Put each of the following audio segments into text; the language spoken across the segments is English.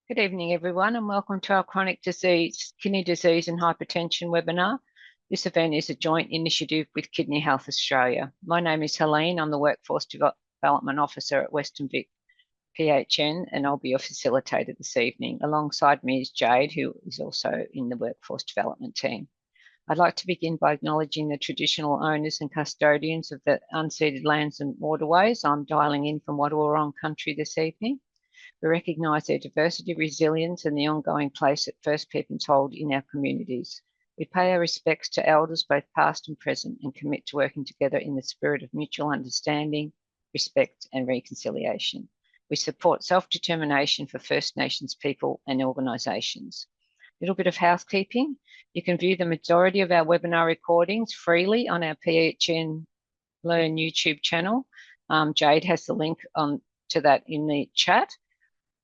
Good evening, everyone, and welcome to our chronic disease, kidney disease and hypertension webinar. This event is a joint initiative with Kidney Health Australia. My name is Helene. I'm the Workforce Development Officer at Western Vic PHN, and I'll be your facilitator this evening. Alongside me is Jade, who is also in the Workforce Development team. I'd like to begin by acknowledging the traditional owners and custodians of the unceded lands and waterways. I'm dialing in from Wadawurrung country this evening. We recognise their diversity, resilience, and the ongoing place that First Peoples hold in our communities. We pay our respects to elders, both past and present, and commit to working together in the spirit of mutual understanding, respect, and reconciliation. We support self-determination for First Nations people and organisations. A little bit of housekeeping. You can view the majority of our webinar recordings freely on our PHN Learn YouTube channel. Jade has the link to that in the chat.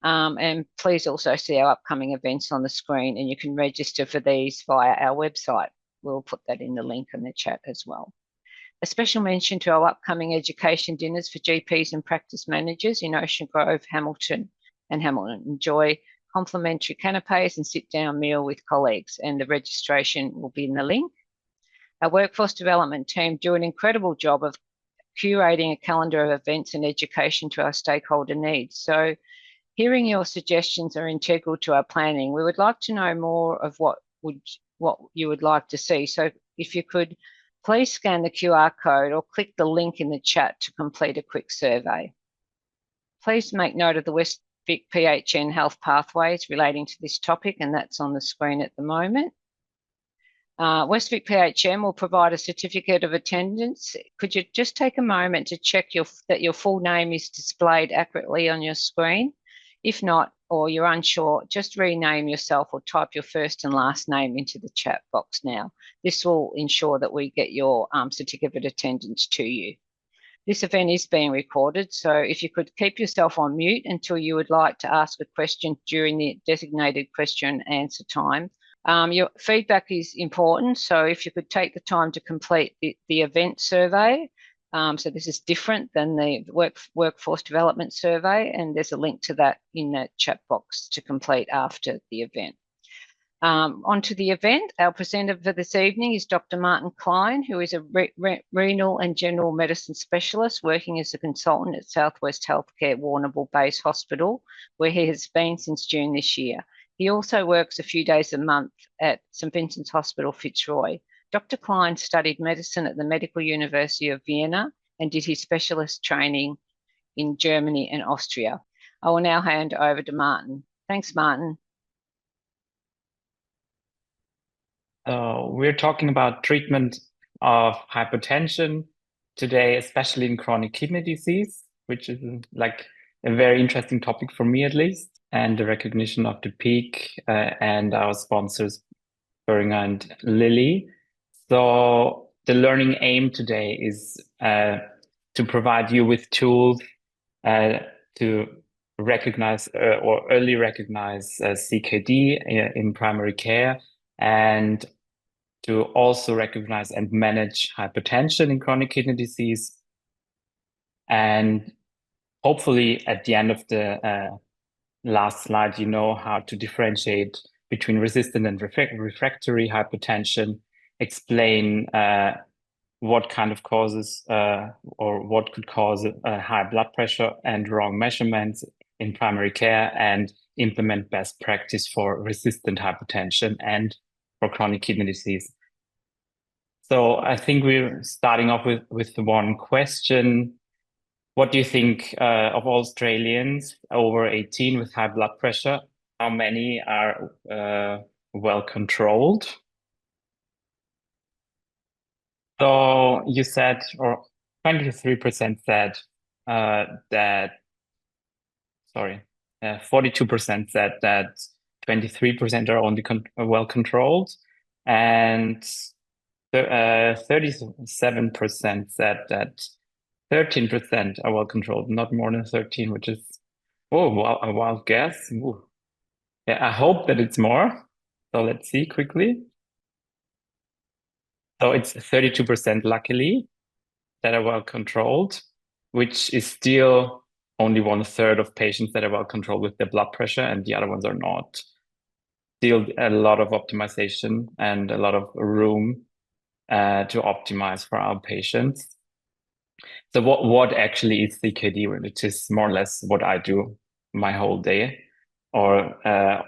And please also see our upcoming events on the screen, and you can register for these via our website. We'll put that in the link in the chat as well. A special mention to our upcoming education dinners for GPs and practice managers in Ocean Grove, Hamilton and Hamilton. Enjoy complimentary canapes and sit-down meal with colleagues, and the registration will be in the link. Our workforce development team do an incredible job of curating a calendar of events and education to our stakeholder needs. So hearing your suggestions are integral to our planning. We would like to know more of what you would like to see. So if you could please scan the QR code or click the link in the chat to complete a quick survey. Please make note of the West Vic PHN health pathways relating to this topic, and that's on the screen at the moment. West Vic PHN will provide a certificate of attendance. Could you just take a moment to check that your full name is displayed accurately on your screen? If not, or you're unsure, just rename yourself or type your first and last name into the chat box now. This will ensure that we get your certificate of attendance to you. This event is being recorded, so if you could keep yourself on mute until you would like to ask a question during the designated question and answer time. Your feedback is important, so if you could take the time to complete the event survey. So this is different than the workforce development survey, and there's a link to that in the chat box to complete after the event. Onto the event, our presenter for this evening is Dr. Martin Klein, who is a renal and general medicine specialist working as a consultant at Southwest Healthcare Warrnambool Base Hospital, where he has been since June this year. He also works a few days a month at St Vincent's Hospital, Fitzroy. Dr. Klein studied medicine at the Medical University of Vienna and did his specialist training in Germany and Austria. I will now hand over to Martin. Thanks, Martin. We're talking about treatment of hypertension today, especially in chronic kidney disease, which is like a very interesting topic for me at least, and the recognition of the peak and our sponsors, Boehringer and Lilly. So the learning aim today is to provide you with tools to recognize or early recognize CKD in primary care, and to also recognize and manage hypertension in chronic kidney disease. And hopefully at the end of the last slide, you know how to differentiate between resistant and refractory hypertension, explain what kind of causes or what could cause high blood pressure and wrong measurements in primary care, and implement best practice for resistant hypertension and for chronic kidney disease. So I think we're starting off with one question. What do you think of Australians over 18 with high blood pressure? How many are well controlled? So you said, or 23% said that, sorry, 42% said that 23% are only well controlled, and 37% said that 13% are well controlled, not more than 13, which is a wild guess. Ooh. Yeah, I hope that it's more. So let's see quickly. So it's 32% luckily that are well controlled, which is still only 1/3 of patients that are well controlled with their blood pressure, and the other ones are not. Still a lot of optimization and a lot of room to optimize for our patients. So what actually is CKD, which is more or less what I do my whole day or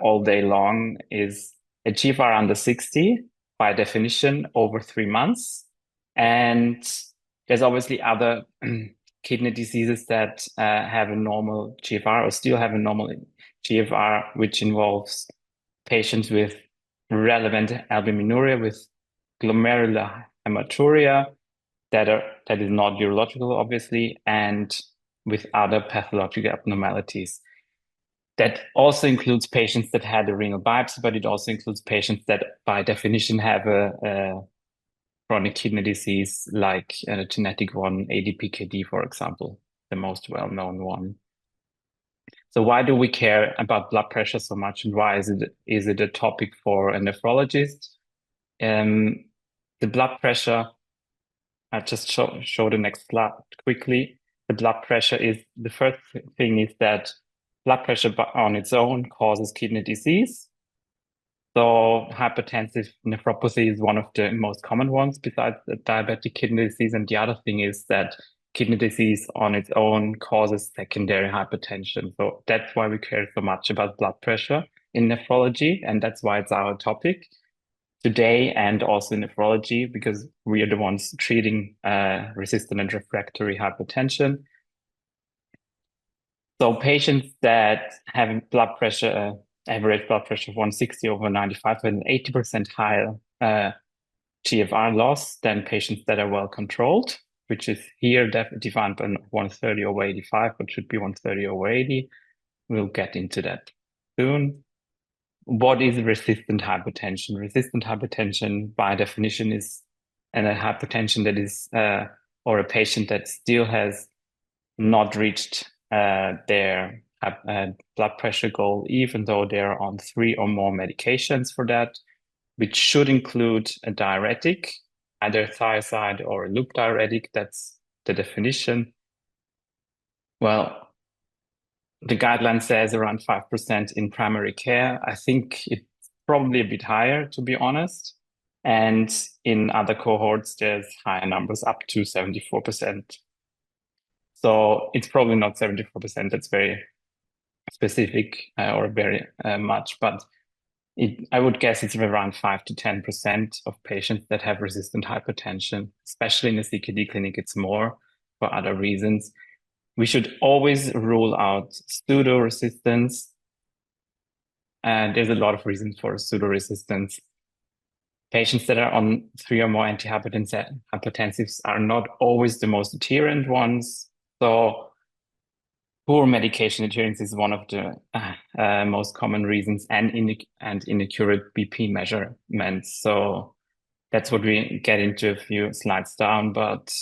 all day long, is a GFR under 60 by definition over 3 months. And there's obviously other kidney diseases that have a normal GFR or still have a normal GFR, which involves patients with relevant albuminuria, with glomerular hematuria, that is not urological, obviously, and with other pathological abnormalities. That also includes patients that had a renal biopsy, but it also includes patients that, by definition, have a chronic kidney disease, like a genetic one, ADPKD, for example, the most well-known one. So why do we care about blood pressure so much, and why is it a topic for a nephrologist? The blood pressure, I just show the next slide quickly. The blood pressure is, the first thing is that blood pressure on its own causes kidney disease. So hypertensive nephropathy is one of the most common ones besides the diabetic kidney disease. And the other thing is that kidney disease on its own causes secondary hypertension. So that's why we care so much about blood pressure in nephrology. And that's why it's our topic today, and also in nephrology, because we are the ones treating resistant and refractory hypertension. So patients that have blood pressure, average blood pressure of 160 over 95, have an 80% higher GFR loss than patients that are well controlled, which is here defined by 130 over 85, but should be 130 over 80. We'll get into that soon. What is resistant hypertension? Resistant hypertension, by definition, is a hypertension that is, or a patient that still has not reached their blood pressure goal, even though they're on 3 or more medications for that, which should include a diuretic, either thiazide or a loop diuretic. That's the definition. Well, the guideline says around 5% in primary care. I think it's probably a bit higher, to be honest. And in other cohorts, there's higher numbers, up to 74%. So it's probably not 74%. That's very specific or very much, but I would guess it's around 5 to 10% of patients that have resistant hypertension. Especially in the CKD clinic, it's more for other reasons. We should always rule out pseudo-resistance. And there's a lot of reasons for pseudo-resistance. Patients that are on 3 or more antihypertensives are not always the most adherent ones. So poor medication adherence is one of the most common reasons, and inaccurate BP measurements. So that's what we get into a few slides down, but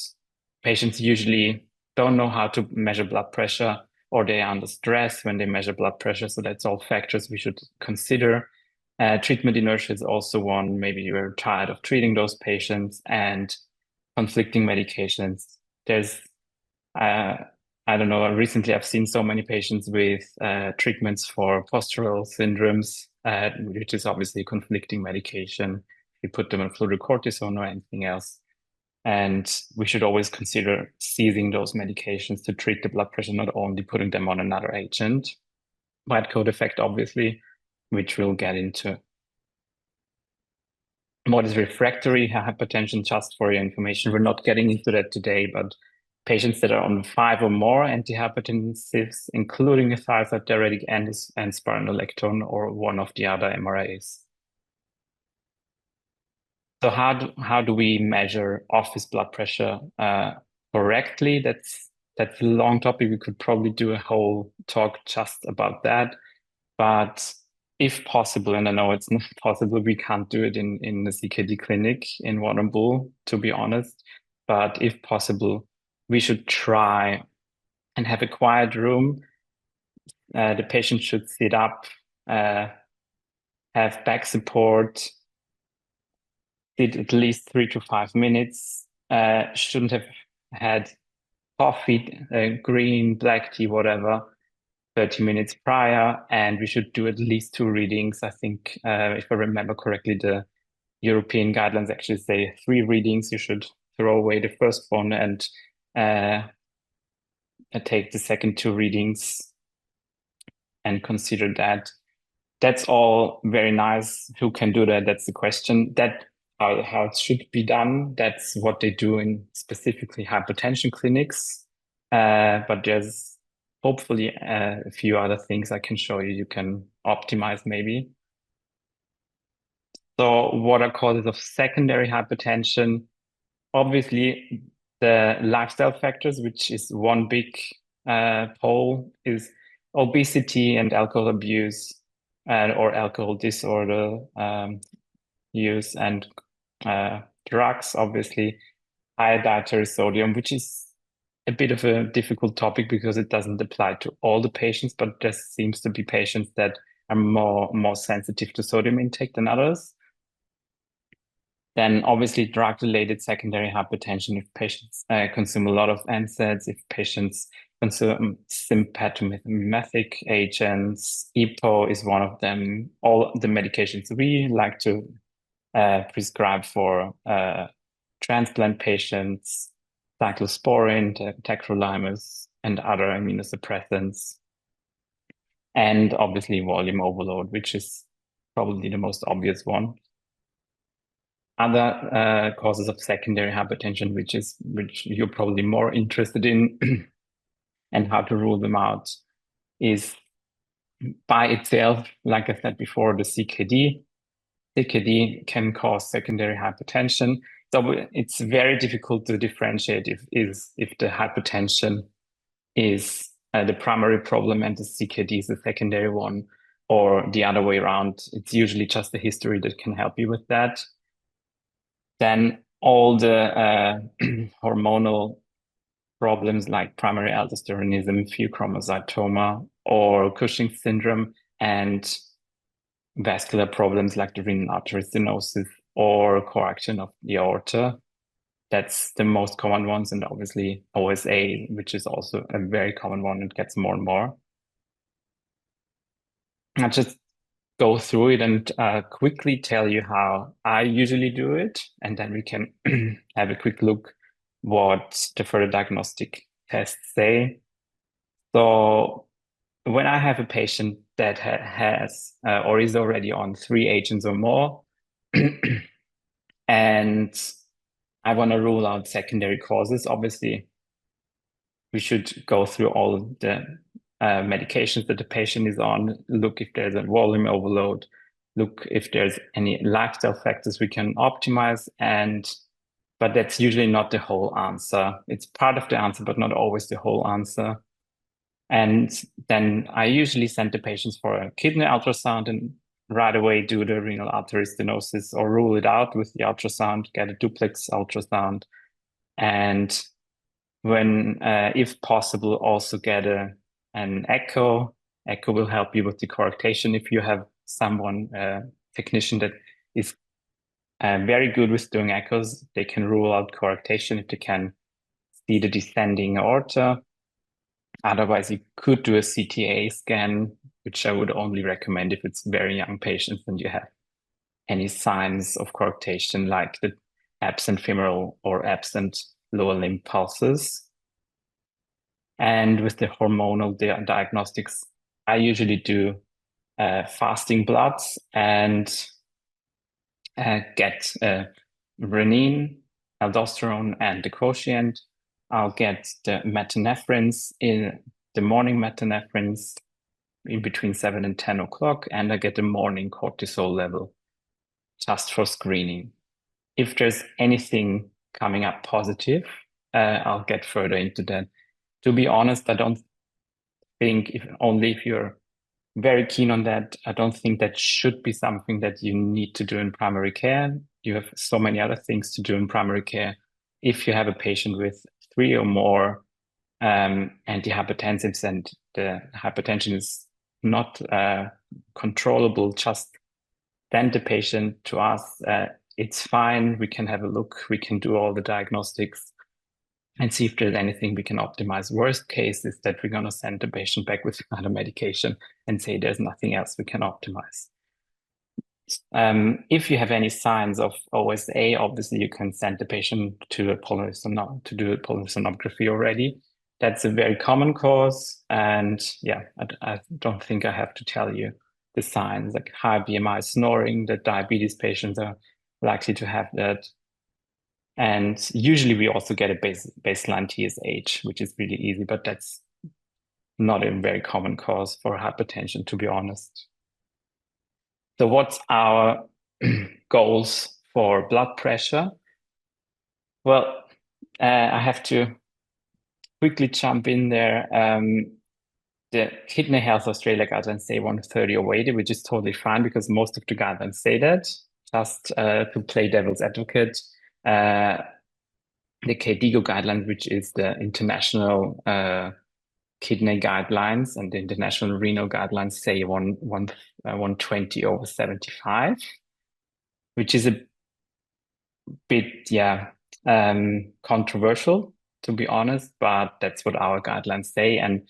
patients usually don't know how to measure blood pressure, or they are under stress when they measure blood pressure. So that's all factors we should consider. Treatment inertia is also one. Maybe you're tired of treating those patients, and conflicting medications. There's, I don't know, recently I've seen so many patients with treatments for postural syndromes, which is obviously conflicting medication. You put them on fluorocortisone or anything else. And we should always consider ceasing those medications to treat the blood pressure, not only putting them on another agent. White coat effect, obviously, which we'll get into. What is refractory hypertension? Just for your information, we're not getting into that today, but patients that are on 5 or more antihypertensives, including a thiazide diuretic and spironolactone or one of the other MRAs. So how do we measure office blood pressure correctly? That's a long topic. We could probably do a whole talk just about that. But if possible, and I know it's not possible, we can't do it in the CKD clinic in Warrnambool, to be honest. But if possible, we should try and have a quiet room. The patient should sit up, have back support, sit at least 3 to 5 minutes, shouldn't have had coffee, green, black tea, whatever, 30 minutes prior, and we should do at least 2 readings. I think, if I remember correctly, the European guidelines actually say 3 readings. You should throw away the first one and take the second 2 readings and consider that. That's all very nice. Who can do that? That's the question. That how it should be done. That's what they do in specifically hypertension clinics. But there's hopefully a few other things I can show you. You can optimize maybe. So what are causes of secondary hypertension? Obviously, the lifestyle factors, which is one big pole, is obesity and alcohol abuse or alcohol disorder use and drugs, obviously, higher dietary sodium, which is a bit of a difficult topic because it doesn't apply to all the patients, but there seems to be patients that are more sensitive to sodium intake than others. Then obviously drug-related secondary hypertension if patients consume a lot of NSAIDs, if patients consume sympatomimetic agents, EPO is one of them. All the medications we like to prescribe for transplant patients, cyclosporin, tacrolimus, and other immunosuppressants. And obviously volume overload, which is probably the most obvious one. Other causes of secondary hypertension, which you're probably more interested in, and how to rule them out, is by itself, like I said before, the CKD. CKD can cause secondary hypertension. So it's very difficult to differentiate if the hypertension is the primary problem and the CKD is the secondary one, or the other way around. It's usually just the history that can help you with that. Then all the hormonal problems like primary aldosteronism, pheochromocytoma, or Cushing's syndrome, and vascular problems like the renal artery stenosis or coarctation of the aorta. That's the most common ones, and obviously OSA, which is also a very common one and gets more and more. I'll just go through it and quickly tell you how I usually do it, and then we can have a quick look what the further diagnostic tests say. So when I have a patient that has or is already on 3 agents or more, and I want to rule out secondary causes, obviously, we should go through all the medications that the patient is on, look if there's a volume overload, look if there's any lifestyle factors we can optimize, but that's usually not the whole answer. It's part of the answer, but not always the whole answer. And then I usually send the patients for a kidney ultrasound and right away do the renal artery stenosis or rule it out with the ultrasound, get a duplex ultrasound. And when, if possible, also get an echo. Echo will help you with the coarctation. If you have someone, technician that is very good with doing echoes, they can rule out coarctation if they can see the descending aorta. Otherwise, you could do a CTA scan, which I would only recommend if it's very young patients and you have any signs of coarctation, like the absent femoral or absent lower limb pulses. And with the hormonal diagnostics, I usually do fasting bloods and get renin, aldosterone, and the quotient. I'll get the metanephrines in the morning metanephrines in between 7 and 10 o'clock, and I get the morning cortisol level just for screening. If there's anything coming up positive, I'll get further into that. To be honest, I don't think if you're very keen on that, I don't think that should be something that you need to do in primary care. You have so many other things to do in primary care. If you have a patient with 3 or more antihypertensives and the hypertension is not controllable, just send the patient to us. It's fine. We can have a look. We can do all the diagnostics. and see if there's anything we can optimize. Worst case is that we're going to send the patient back with another medication and say there's nothing else we can optimize. If you have any signs of OSA, obviously you can send the patient to do a polyneuropathy already. That's a very common cause. And yeah, I don't think I have to tell you the signs like high BMI, snoring, that diabetes patients are likely to have that. And usually we also get a baseline TSH, which is really easy, but that's not a very common cause for hypertension, to be honest. So what's our goals for blood pressure? Well, I have to quickly jump in there. The Kidney Health Australia guidelines say 130 over 80, which is totally fine because most of the guidelines say that. Just to play devil's advocate, the KDIGO guidelines, which is the international kidney guidelines, and the international renal guidelines say 120 over 75, which is a bit, controversial, to be honest, but that's what our guidelines say. And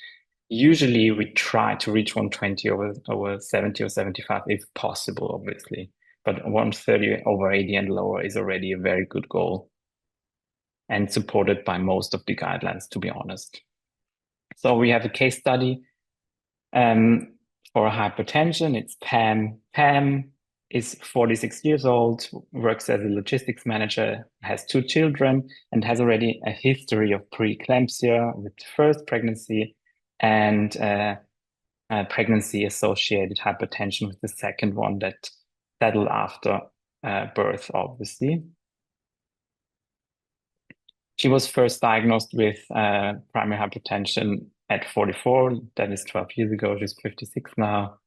usually we try to reach 120 over 70 or 75 if possible, obviously. But 130 over 80 and lower is already a very good goal and supported by most of the guidelines, to be honest. So we have a case study for hypertension. It's Pam. Pam is 46 years old, works as a logistics manager, has 2 children, and has already a history of preeclampsia with first pregnancy and pregnancy-associated hypertension with the second one that settled after birth, obviously. She was first diagnosed with primary hypertension at 44. That is 12 years ago. She's 56 now.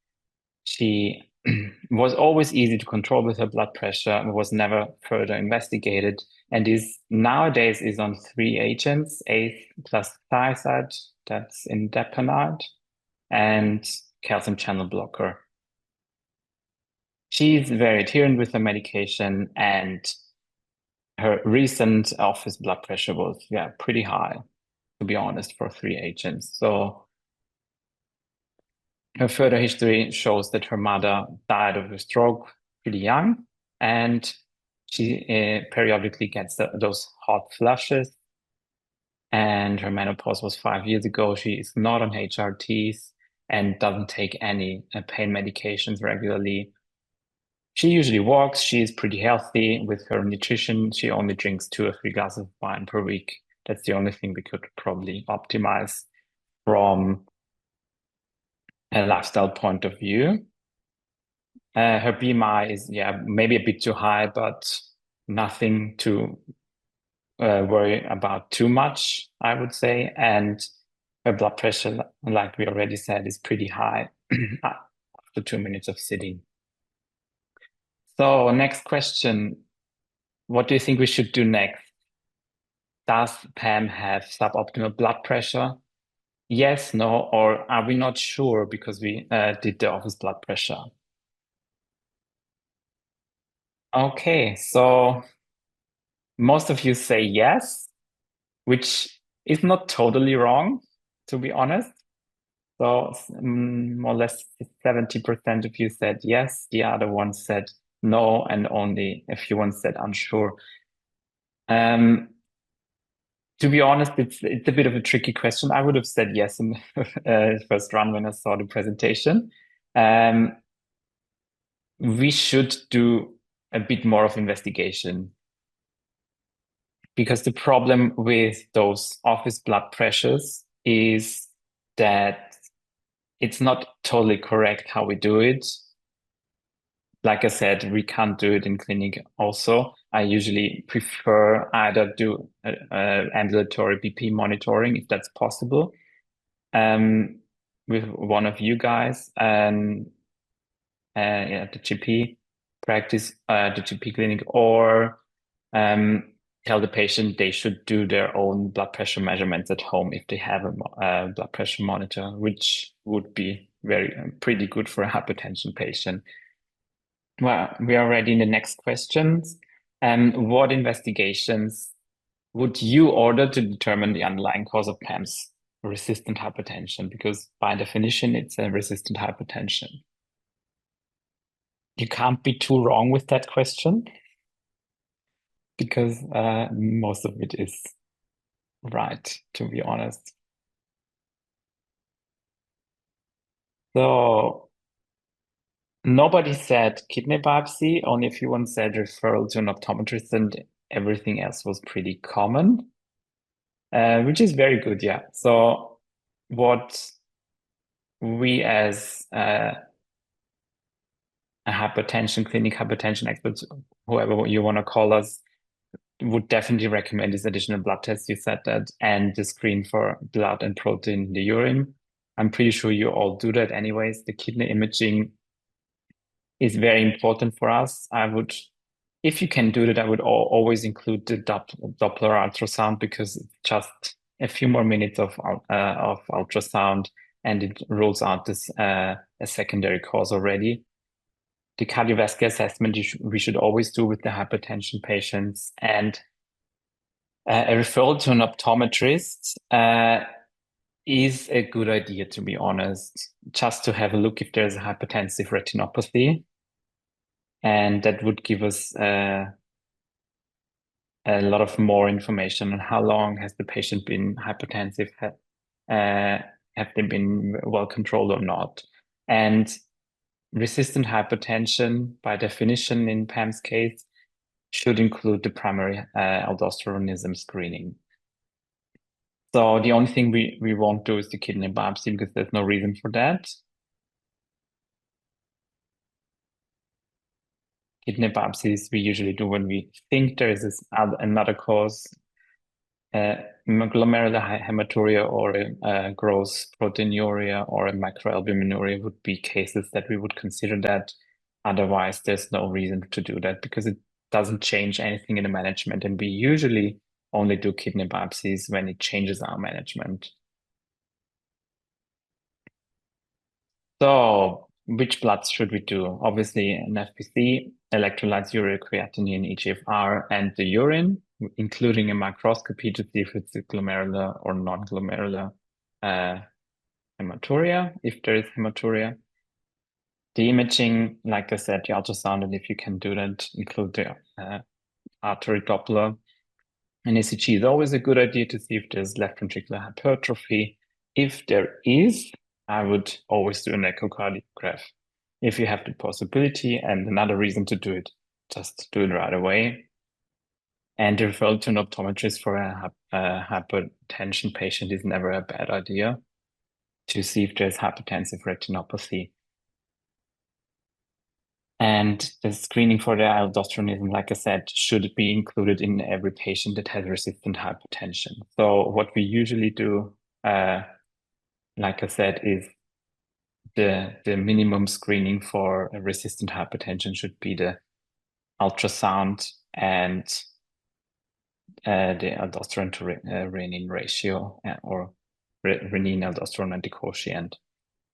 She was always easy to control with her blood pressure, was never further investigated, and nowadays is on 3 agents, ACE plus thiazide, that's indapamide, and calcium channel blocker. She's very adherent with her medication, and her recent office blood pressure was pretty high, to be honest, for 3 agents. So her further history shows that her mother died of a stroke pretty young, and she periodically gets those hot flushes. And her menopause was 5 years ago. She is not on HRTs and doesn't take any pain medications regularly. She usually walks. She is pretty healthy with her nutrition. She only drinks 2 or 3 glasses of wine per week. That's the only thing we could probably optimize from a lifestyle point of view. Her BMI is maybe a bit too high, but nothing to worry about too much, I would say. And her blood pressure, like we already said, is pretty high after 2 minutes of sitting. So next question, what do you think we should do next? Does Pam have suboptimal blood pressure? Yes, no, or are we not sure because we did the office blood pressure? Okay, so most of you say yes, which is not totally wrong, to be honest. So more or less 70% of you said yes, the other ones said no, and only a few ones said unsure. To be honest, it's a bit of a tricky question. I would have said yes in the first run when I saw the presentation. We should do a bit more of investigation, because the problem with those office blood pressures is that it's not totally correct how we do it. Like I said, we can't do it in clinic also. I usually prefer either do ambulatory BP monitoring if that's possible with one of you guys and the GP practice, the GP clinic, or tell the patient they should do their own blood pressure measurements at home if they have a blood pressure monitor, which would be pretty good for a hypertension patient. Well, we are already in the next questions. What investigations would you order to determine the underlying cause of PAMS, resistant hypertension? Because by definition, it's a resistant hypertension. You can't be too wrong with that question because most of it is right, to be honest. So nobody said kidney biopsy, only a few ones said referral to an optometrist, and everything else was pretty common, which is very good, yeah. So what we as a clinic hypertension experts, whoever you want to call us, would definitely recommend is additional blood tests. You said that, and the screen for blood and protein in the urine. I'm pretty sure you all do that anyways. The kidney imaging is very important for us. If you can do that, I would always include the Doppler ultrasound because it's just a few more minutes of ultrasound and it rules out this a secondary cause already. The cardiovascular assessment we should always do with the hypertension patients, and a referral to an optometrist is a good idea, to be honest, just to have a look if there's a hypertensive retinopathy. And that would give us a lot of more information on how long has the patient been hypertensive, have they been well controlled or not. And resistant hypertension, by definition in PAM's case, should include the primary aldosteronism screening. So the only thing we won't do is the kidney biopsy because there's no reason for that. Kidney biopsies we usually do when we think there is another cause, glomerular hematuria or a gross proteinuria or a microalbuminuria would be cases that we would consider that. Otherwise, there's no reason to do that because it doesn't change anything in the management. And we usually only do kidney biopsies when it changes our management. So which bloods should we do? Obviously, an FBC, electrolytes, urea creatinine, EGFR, and the urine, including a microscopy to see if it's a glomerular or non-glomerular hematuria, if there is hematuria. The imaging, like I said, the ultrasound, and if you can do that, include the artery Doppler. An ECG is always a good idea to see if there's left ventricular hypertrophy. If there is, I would always do an echocardiograph. If you have the possibility and another reason to do it, just do it right away. And the referral to an optometrist for a hypertension patient is never a bad idea to see if there's hypertensive retinopathy. And the screening for the aldosteronism, like I said, should be included in every patient that has resistant hypertension. So what we usually do, like I said, is the minimum screening for a resistant hypertension should be the ultrasound and the aldosterone to renin ratio, or renin aldosterone antiquotient,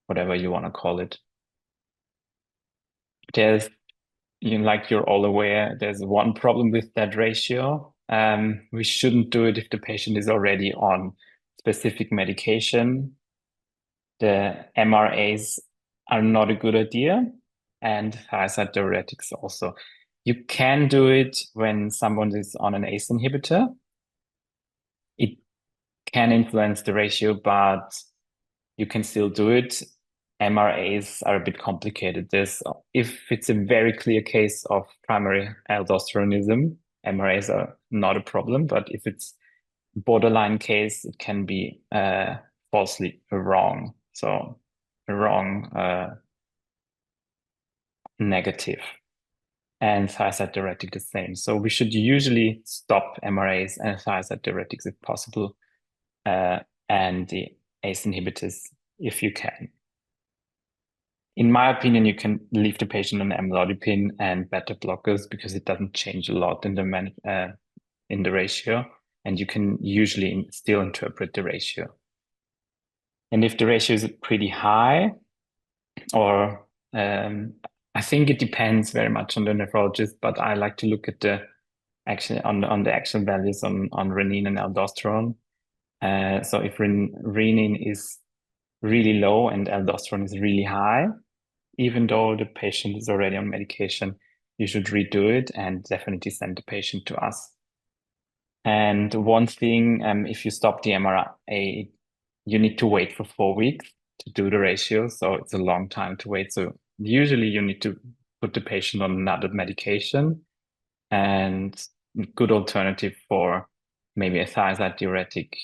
whatever you want to call it. There's, like you're all aware, there's one problem with that ratio. We shouldn't do it if the patient is already on specific medication. The MRAs are not a good idea, and thiazide diuretics also. You can do it when someone is on an ACE inhibitor. It can influence the ratio, but you can still do it. MRAs are a bit complicated. If it's a very clear case of primary aldosteronism, MRAs are not a problem, but if it's borderline case, it can be falsely wrong. So wrong negative. And thiazide diuretic the same. So we should usually stop MRAs and thiazide diuretics if possible, and the ACE inhibitors if you can. In my opinion, you can leave the patient on amlodipine and beta blockers because it doesn't change a lot in the ratio, and you can usually still interpret the ratio. And if the ratio is pretty high, or I think it depends very much on the nephrologist, but I like to look at the actually on the actual values on renin and aldosterone. So if renin is really low and aldosterone is really high, even though the patient is already on medication, you should redo it and definitely send the patient to us. And one thing, if you stop the MRA, you need to wait for 4 weeks to do the ratio. So it's a long time to wait. So usually you need to put the patient on another medication, and good alternative for maybe a thiazide diuretic,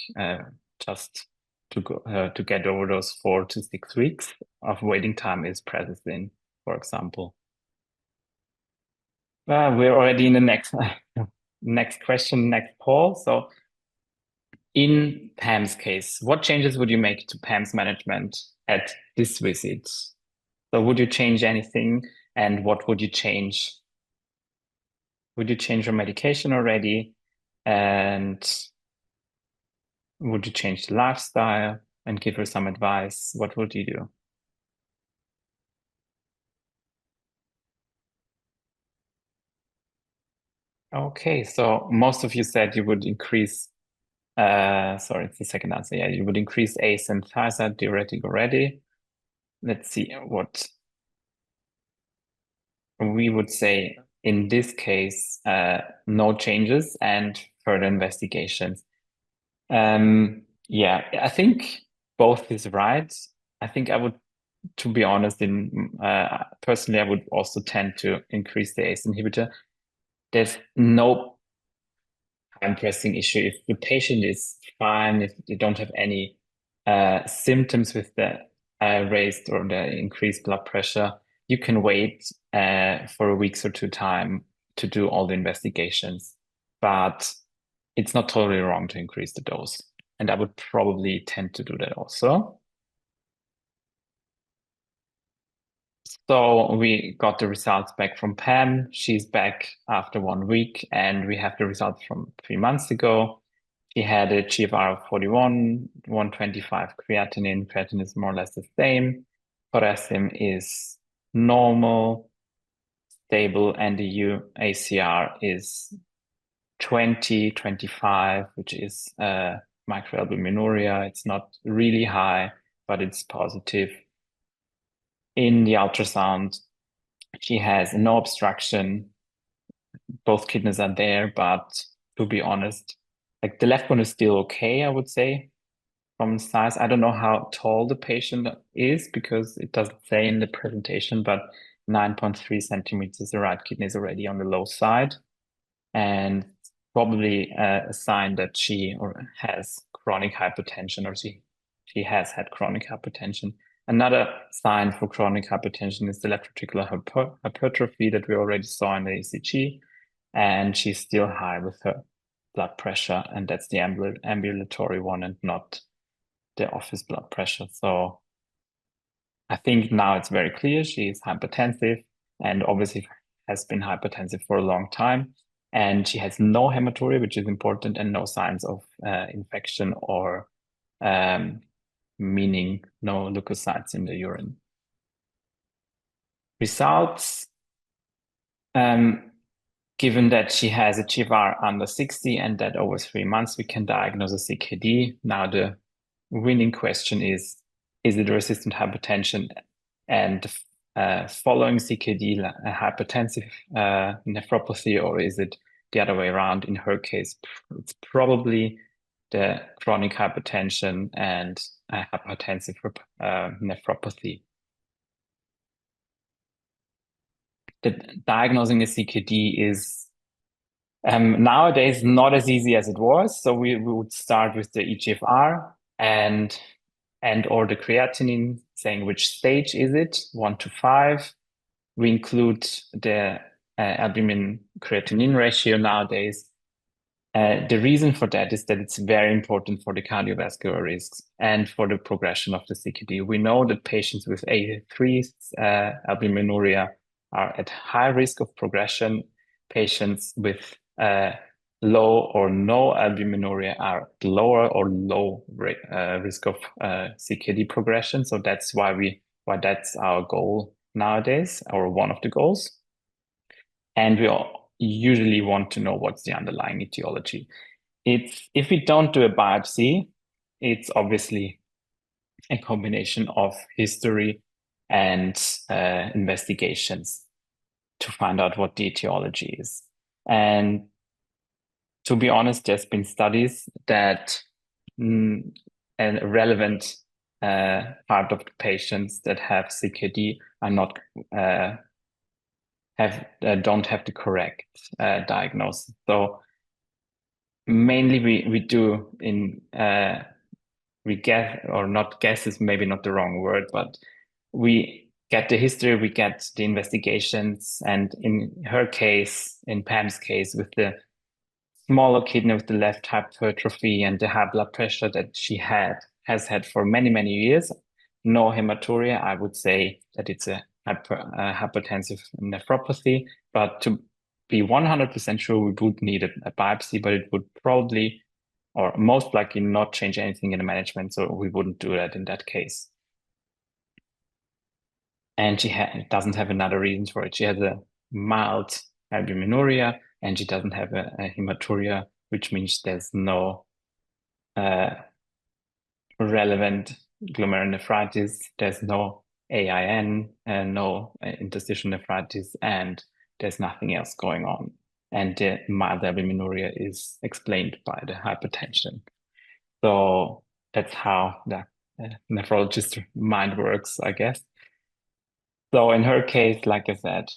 just to get over those 4 to 6 weeks of waiting time is prednisolone, for example. We're already in the next question, next poll. So in Pam's case, what changes would you make to Pam's management at this visit? So would you change anything, and what would you change? Would you change your medication already? And would you change the lifestyle and give her some advice? What would you do? Okay, so most of you said you would increase, sorry, it's the second answer. Yeah, you would increase ACE and thiazide diuretic already. Let's see what we would say in this case, no changes and further investigations. Yeah, I think both is right. I think I would, to be honest, personally, I would also tend to increase the ACE inhibitor. There's no pressing issue. If the patient is fine, if they don't have any symptoms with the raised or the increased blood pressure, you can wait for a week or two time to do all the investigations. But it's not totally wrong to increase the dose. And I would probably tend to do that also. So we got the results back from Pam. She's back after 1 week, and we have the results from 3 months ago. She had a GFR of 41, 125 creatinine. Creatinine is more or less the same. Potassium is normal, stable, and the ACR is 20, 25, which is microalbuminuria. It's not really high, but it's positive. In the ultrasound, she has no obstruction. Both kidneys are there, but to be honest, like the left one is still okay, I would say, from size. I don't know how tall the patient is because it doesn't say in the presentation, but 9.3 centimeters, the right kidney is already on the low side, and probably a sign that she has chronic hypertension, or she has had chronic hypertension. Another sign for chronic hypertension is the left ventricular hypertrophy that we already saw in the ECG, and she's still high with her blood pressure, and that's the ambulatory one and not the office blood pressure. So I think now it's very clear she's hypertensive, and obviously has been hypertensive for a long time. And she has no hematuria, which is important, and no signs of infection or meaning no leukocytes in the urine. Results, given that she has a GFR under 60 and that over 3 months we can diagnose a CKD. Now the winning question is it resistant hypertension and following CKD, a hypertensive nephropathy, or is it the other way around? In her case, it's probably the chronic hypertension and hypertensive nephropathy. The diagnosing a CKD is nowadays not as easy as it was. So we would start with the eGFR and or the creatinine, saying which stage is it, 1 to 5. We include the albumin creatinine ratio nowadays. The reason for that is that it's very important for the cardiovascular risks and for the progression of the CKD. We know that patients with A3 albuminuria are at high risk of progression. Patients with low or no albuminuria are at lower or low risk of CKD progression. So that's why that's our goal nowadays, or one of the goals. And we usually want to know what's the underlying etiology. If we don't do a biopsy, it's obviously a combination of history and investigations to find out what the etiology is. And to be honest, there's been studies that a relevant part of the patients that have CKD are not don't have the correct diagnosis. So mainly we do in we guess, or not guess is maybe not the wrong word, but we get the history, we get the investigations, and in her case, in Pam's case, with the smaller kidney with the left hypertrophy and the high blood pressure that she has had for many, many years, no hematuria, I would say that it's a hypertensive nephropathy. But to be 100% sure, we would need a biopsy, but it would probably, or most likely, not change anything in the management, so we wouldn't do that in that case. And she doesn't have another reason for it. She has a mild albuminuria, and she doesn't have a hematuria, which means there's no relevant glomerulonephritis, there's no AIN, no interstitial nephritis, and there's nothing else going on. And the mild albuminuria is explained by the hypertension. So that's how the nephrologist mind works, I guess. So in her case, like I said,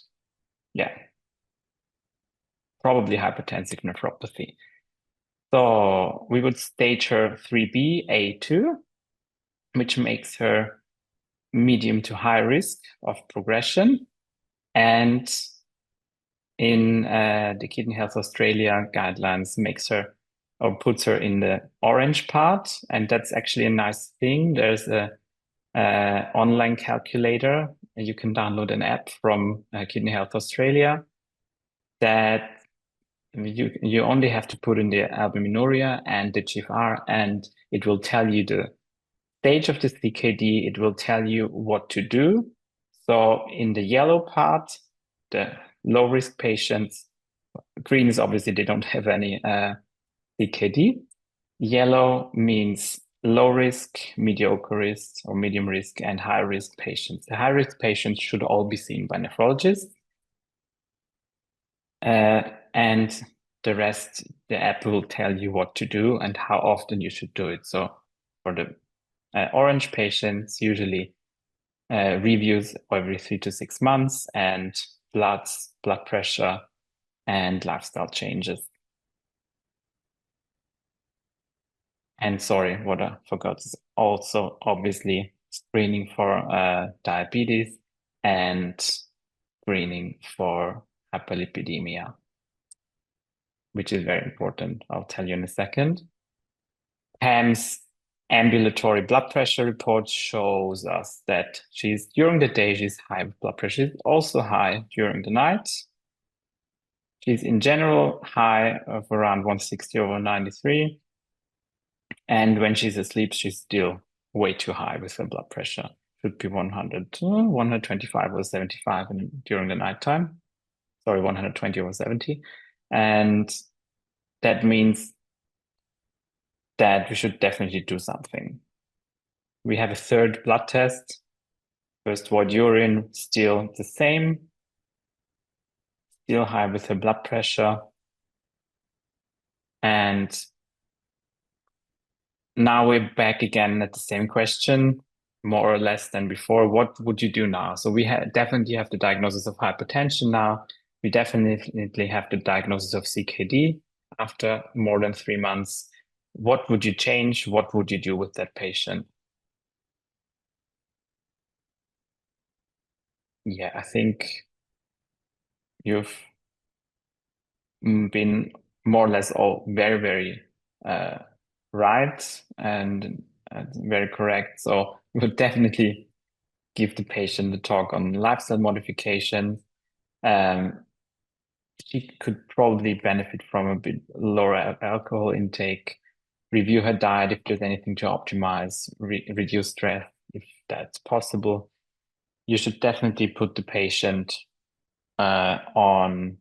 yeah, probably hypertensive nephropathy. So we would stage her 3B/A2, which makes her medium to high risk of progression. And in the Kidney Health Australia guidelines makes her or puts her in the orange part. And that's actually a nice thing. There's a online calculator. You can download an app from Kidney Health Australia that you only have to put in the albuminuria and the GFR, and it will tell you the stage of the CKD. It will tell you what to do. So in the yellow part, the low risk patients, green is obviously they don't have any CKD. Yellow means low risk, mediocre risk, or medium risk, and high risk patients. The high risk patients should all be seen by nephrologists. And the rest, the app will tell you what to do and how often you should do it. So for the orange patients, usually reviews every 3 to 6 months, and blood pressure, and lifestyle changes. And sorry, what I forgot is also obviously screening for diabetes and screening for hyperlipidemia, which is very important. I'll tell you in a second. Pam's ambulatory blood pressure report shows us that during the day, she's high with blood pressure. She's also high during the night. She's in general high of around 160/93. And when she's asleep, she's still way too high with her blood pressure. Should be 125/75 during the nighttime. Sorry, 120/70. And that means that we should definitely do something. We have a third blood test. First ward urine, still the same. Still high with her blood pressure. And now we're back again at the same question, more or less than before. What would you do now? So we definitely have the diagnosis of hypertension now. We definitely have the diagnosis of CKD after more than 3 months. What would you change? What would you do with that patient? Yeah, I think you've been more or less all very, very right and very correct. So we would definitely give the patient the talk on lifestyle modification. She could probably benefit from a bit lower alcohol intake, review her diet if there's anything to optimize, reduce stress if that's possible. You should definitely put the patient on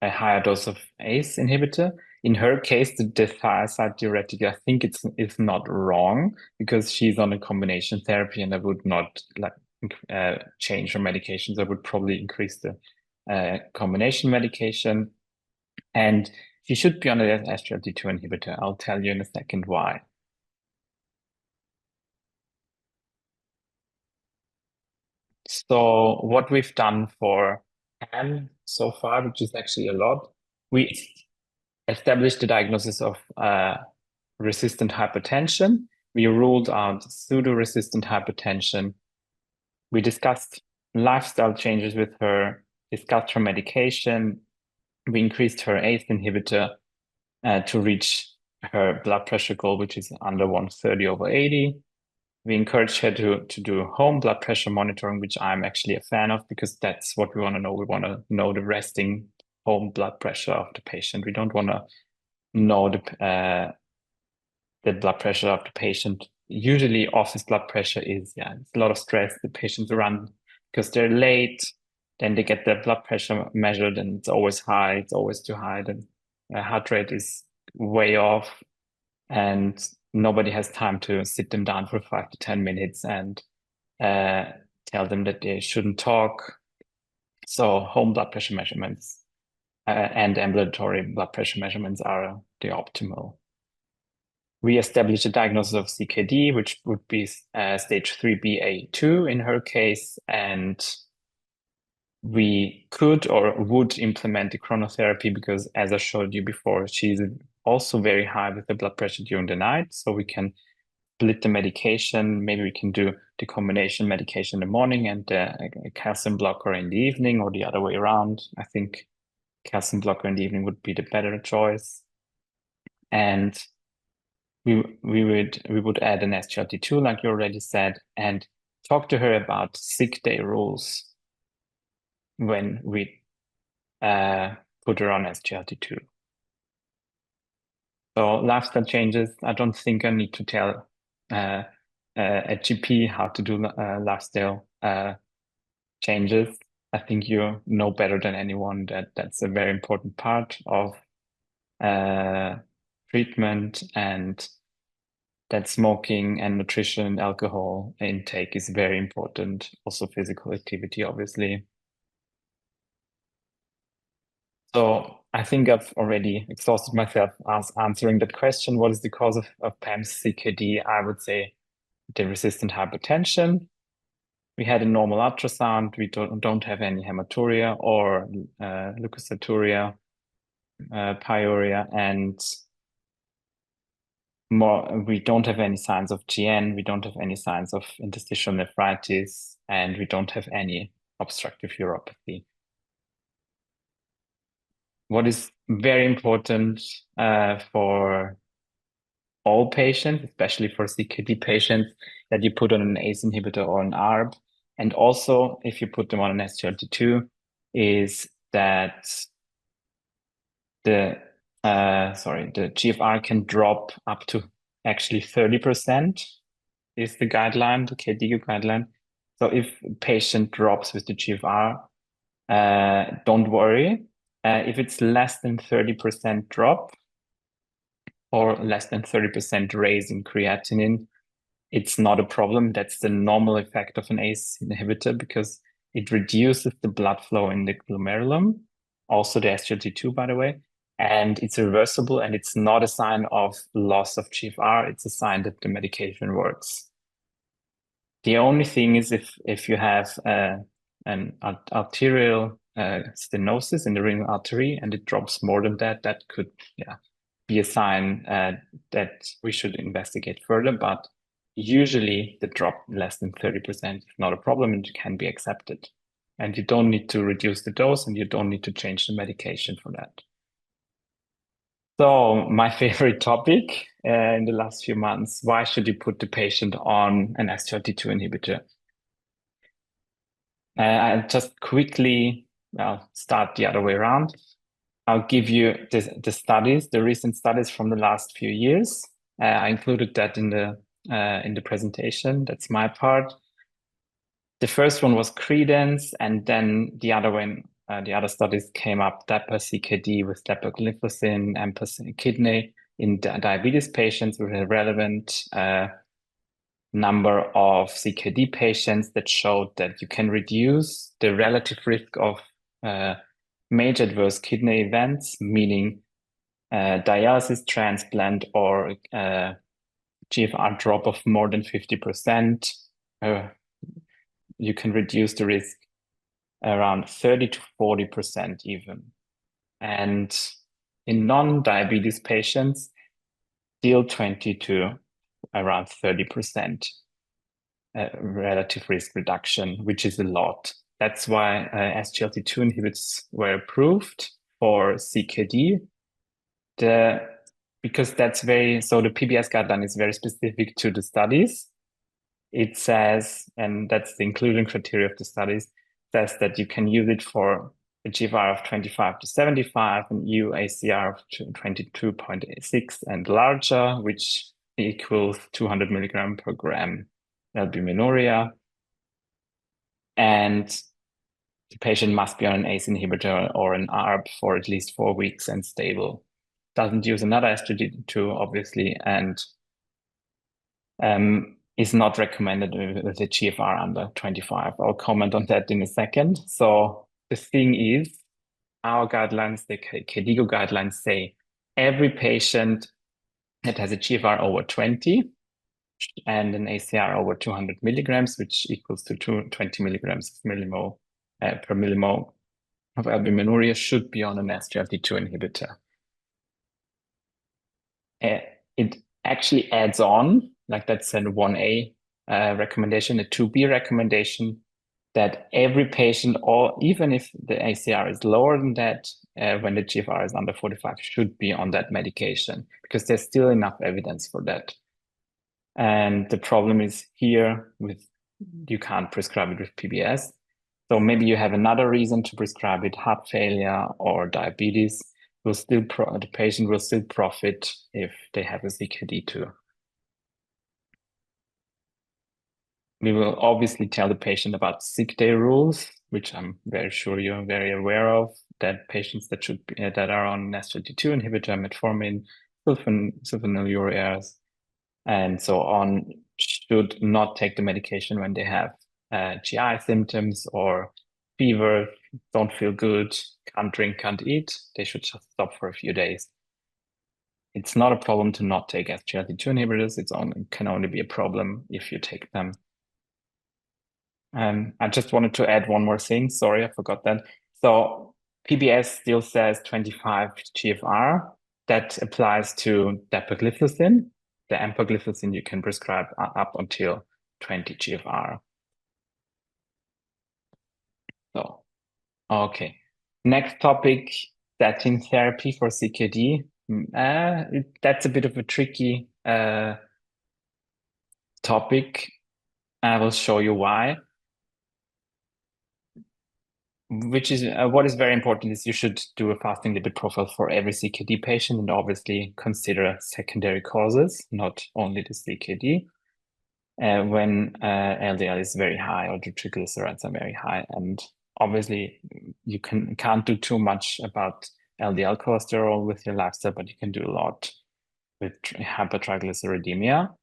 a higher dose of ACE inhibitor. In her case, the thiazide diuretic, I think it's not wrong because she's on a combination therapy, and I would not change her medications. I would probably increase the combination medication, and she should be on an SGLT2 inhibitor. I'll tell you in a second why. So what we've done for Anne so far, which is actually a lot, we established the diagnosis of resistant hypertension. We ruled out pseudo-resistant hypertension. We discussed lifestyle changes with her, discussed her medication. We increased her ACE inhibitor to reach her blood pressure goal, which is under 130/80. We encouraged her to do home blood pressure monitoring, which I'm actually a fan of because that's what we want to know. We want to know the resting home blood pressure of the patient. We don't want to know the blood pressure of the patient. Usually office blood pressure is, it's a lot of stress. The patients run because they're late, then they get their blood pressure measured and it's always high, it's always too high. The heart rate is way off and nobody has time to sit them down for 5 to 10 minutes and tell them that they shouldn't talk. So home blood pressure measurements and ambulatory blood pressure measurements are the optimal. We established a diagnosis of CKD, which would be stage 3BA2 in her case, and we could or would implement the chronotherapy because, as I showed you before, she's also very high with the blood pressure during the night. So we can split the medication. Maybe we can do the combination medication in the morning and a calcium blocker in the evening, or the other way around. I think calcium blocker in the evening would be the better choice. And we would add an SGLT2, like you already said, and talk to her about sick day rules when we put her on SGLT2. So lifestyle changes, I don't think I need to tell a GP how to do lifestyle changes. I think you know better than anyone that that's a very important part of treatment, and that smoking and nutrition and alcohol intake is very important. Also physical activity, obviously. So I think I've already exhausted myself as answering that question. What is the cause of PAM's CKD? I would say the resistant hypertension. We had a normal ultrasound. We don't have any hematuria or leukocyturia, pyuria, and we don't have any signs of GN. We don't have any signs of interstitial nephritis, and we don't have any obstructive uropathy. What is very important for all patients, especially for CKD patients, that you put on an ACE inhibitor or an ARB. And also, if you put them on an SGLT2, is that the GFR can drop up to actually 30% is the guideline, the KDIGO guideline. So if a patient drops with the GFR, don't worry. If it's less than 30% drop or less than 30% raise in creatinine, it's not a problem. That's the normal effect of an ACE inhibitor because it reduces the blood flow in the glomerulum, also the SGLT2, by the way, and it's reversible, and it's not a sign of loss of GFR. It's a sign that the medication works. The only thing is if you have an arterial stenosis in the renal artery and it drops more than that, that could be a sign that we should investigate further. But usually the drop less than 30% is not a problem and it can be accepted. And you don't need to reduce the dose and you don't need to change the medication for that. So my favorite topic in the last few months, why should you put the patient on an SGLT2 inhibitor? I'll just quickly start the other way around. I'll give you the studies, the recent studies from the last few years. I included that in the presentation. That's my part. The first one was Credence, and then the other one the other studies came up, DAPA-CKD with dapagliflozin and kidney in diabetes patients with a relevant number of CKD patients that showed that you can reduce the relative risk of major adverse kidney events, meaning dialysis, transplant, or GFR drop of more than 50%. You can reduce the risk around 30 to 40% even. And in non-diabetes patients, still 20 to around 30% relative risk reduction, which is a lot. That's why SGLT2 inhibitors were approved for CKD. Because that's so the PBS guideline is very specific to the studies. It says, and that's the inclusion criteria of the studies, says that you can use it for a GFR of 25 to 75 and UACR of 22.6 and larger, which equals 200 milligram per gram albuminuria. And the patient must be on an ACE inhibitor or an ARB for at least 4 weeks and stable. Doesn't use another SGLT2, obviously, and is not recommended with a GFR under 25. I'll comment on that in a second. So the thing is, our guidelines, the KDIGO guidelines say every patient that has a GFR over 20 and an ACR over 200 milligrams, which equals to 20 milligrams of millimole per millimole of albuminuria, should be on an SGLT2 inhibitor. It actually adds on, like that's a 1A recommendation, a 2B recommendation, that every patient, or even if the ACR is lower than that, when the GFR is under 45, should be on that medication, because there's still enough evidence for that. And the problem is here you can't prescribe it with PBS. So maybe you have another reason to prescribe it, heart failure or diabetes. The patient will still profit if they have a CKD too. We will obviously tell the patient about sick day rules, which I'm very sure you're very aware of, that patients that are on an SGLT2 inhibitor, metformin, sulfonylureas, and so on, should not take the medication when they have GI symptoms or fever, don't feel good, can't drink, can't eat. They should just stop for a few days. It's not a problem to not take SGLT2 inhibitors. It can only be a problem if you take them. I just wanted to add one more thing. Sorry, I forgot that. So PBS still says 25 GFR. That applies to dapagliflozin. The empagliflozin you can prescribe up until 20 GFR. So, okay. Next topic, statin therapy for CKD. That's a bit of a tricky topic. I will show you why. What is very important is you should do a fasting lipid profile for every CKD patient and obviously consider secondary causes, not only the CKD. When LDL is very high or the triglycerides are very high, and obviously you can't do too much about LDL cholesterol with your lifestyle, but you can do a lot with hypertriglyceridemia.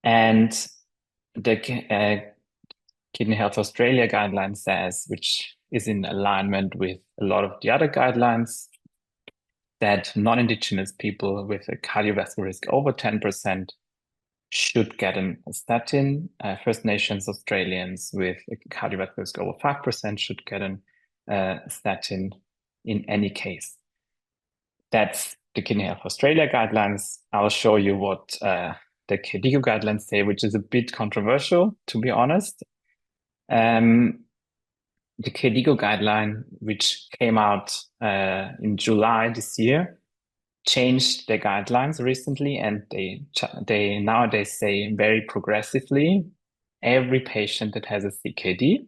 And the Kidney Health Australia guideline says, which is in alignment with a lot of the other guidelines, that non-Indigenous people with a cardiovascular risk over 10% should get a statin. First Nations Australians with a cardiovascular risk over 5% should get a statin in any case. That's the Kidney Health Australia guidelines. I'll show you what the KDIGO guidelines say, which is a bit controversial, to be honest. The KDIGO guideline, which came out in July this year, changed their guidelines recently, and they nowadays say very progressively, every patient that has a CKD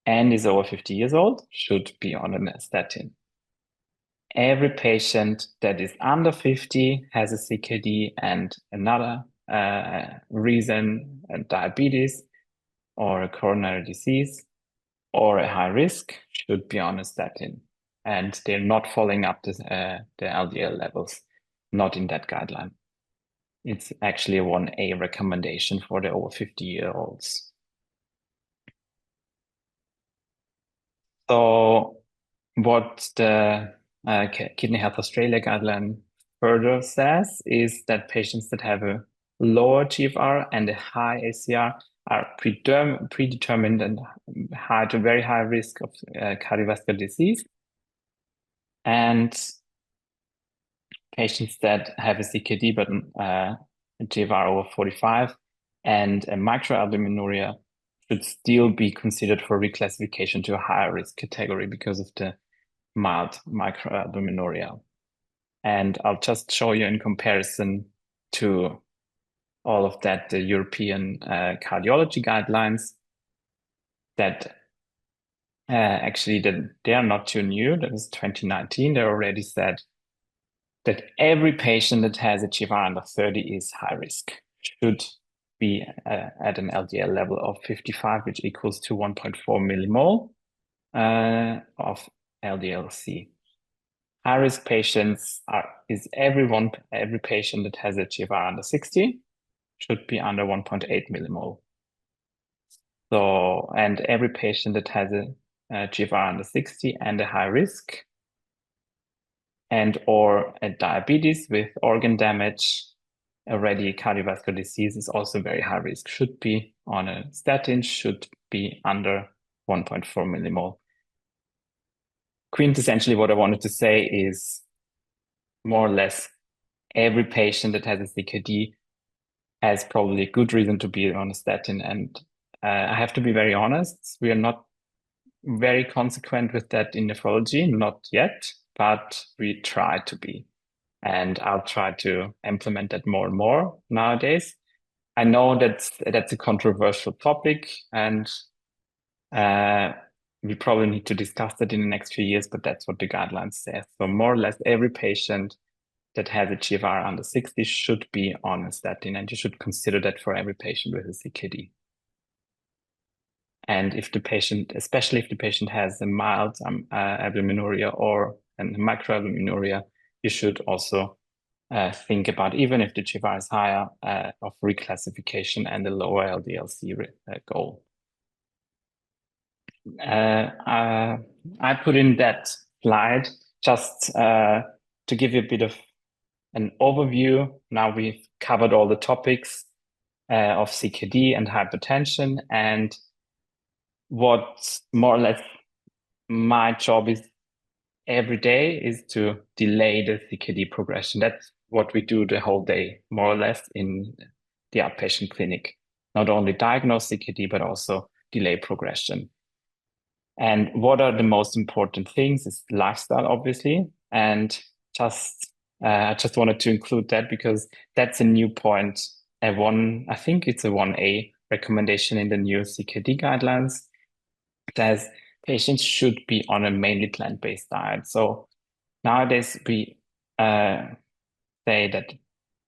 and is over 50 years old should be on a statin. Every patient that is under 50 has a CKD and another reason, diabetes or a coronary disease, or a high risk should be on a statin, and they're not following up the LDL levels, not in that guideline. It's actually a 1A recommendation for the over 50-year-olds. So what the Kidney Health Australia guideline further says is that patients that have a lower GFR and a high ACR are predetermined and high to very high risk of cardiovascular disease. And patients that have a CKD but a GFR over 45 and a microalbuminuria should still be considered for reclassification to a higher risk category because of the mild microalbuminuria. And I'll just show you in comparison to all of that, the European cardiology guidelines that actually they are not too new. That was 2019. They already said that every patient that has a GFR under 30 is high risk, should be at an LDL level of 55, which equals to 1.4 millimole of LDL-C. High-risk patients is every patient that has a GFR under 60 should be under 1.8 millimole. So, and every patient that has a GFR under 60 and a high risk and or a diabetes with organ damage, already cardiovascular disease is also very high risk, should be on a statin, should be under 1.4 millimole. Quintessentially, what I wanted to say is more or less every patient that has a CKD has probably a good reason to be on a statin. And I have to be very honest, we are not very consequent with that in nephrology, not yet, but we try to be. And I'll try to implement that more and more nowadays. I know that's a controversial topic, and we probably need to discuss that in the next few years, but that's what the guidelines say. So more or less every patient that has a GFR under 60 should be on a statin, and you should consider that for every patient with a CKD. And if the patient, especially if the patient has a mild albuminuria or a microalbuminuria, you should also think about, even if the GFR is higher, of reclassification and a lower LDL-C goal. I put in that slide just to give you a bit of an overview. Now we've covered all the topics of CKD and hypertension, and what more or less my job is every day is to delay the CKD progression. That's what we do the whole day, more or less, in the outpatient clinic. Not only diagnose CKD, but also delay progression. And what are the most important things is lifestyle, obviously. And I just wanted to include that because that's a new point. I think it's a 1A recommendation in the new CKD guidelines. That patients should be on a mainly plant-based diet. So nowadays we say that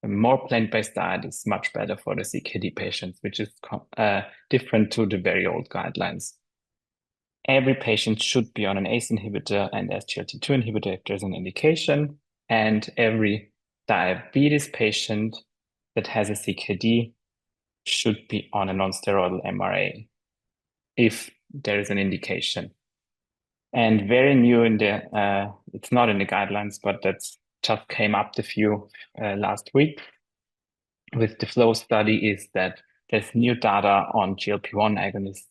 a more plant-based diet is much better for the CKD patients, which is different to the very old guidelines. Every patient should be on an ACE inhibitor and SGLT2 inhibitor if there's an indication, and every diabetes patient that has a CKD should be on a non-steroidal MRA if there is an indication. And very new in the, it's not in the guidelines, but that's just came up the few last week with the FLOW study, is that there's new data on GLP-1 agonists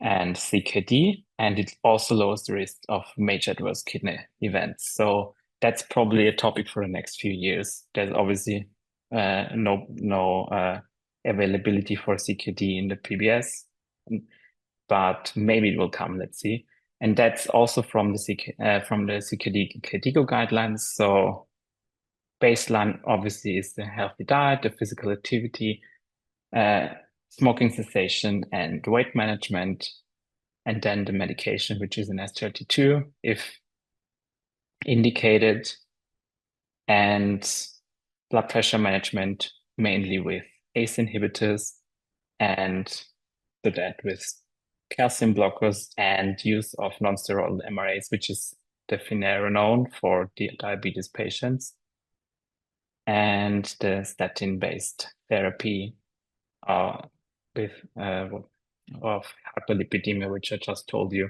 and CKD, and it also lowers the risk of major adverse kidney events. So that's probably a topic for the next few years. There's obviously no availability for CKD in the PBS, but maybe it will come. Let's see. And that's also from the CKD KDIGO guidelines. So baseline obviously is the healthy diet, the physical activity, smoking cessation, and weight management, and then the medication, which is an SGLT2 if indicated, and blood pressure management mainly with ACE inhibitors, and so that with calcium blockers and use of non-steroidal MRAs, which is the finerenone for diabetes patients, and the statin-based therapy with of hyperlipidemia, which I just told you.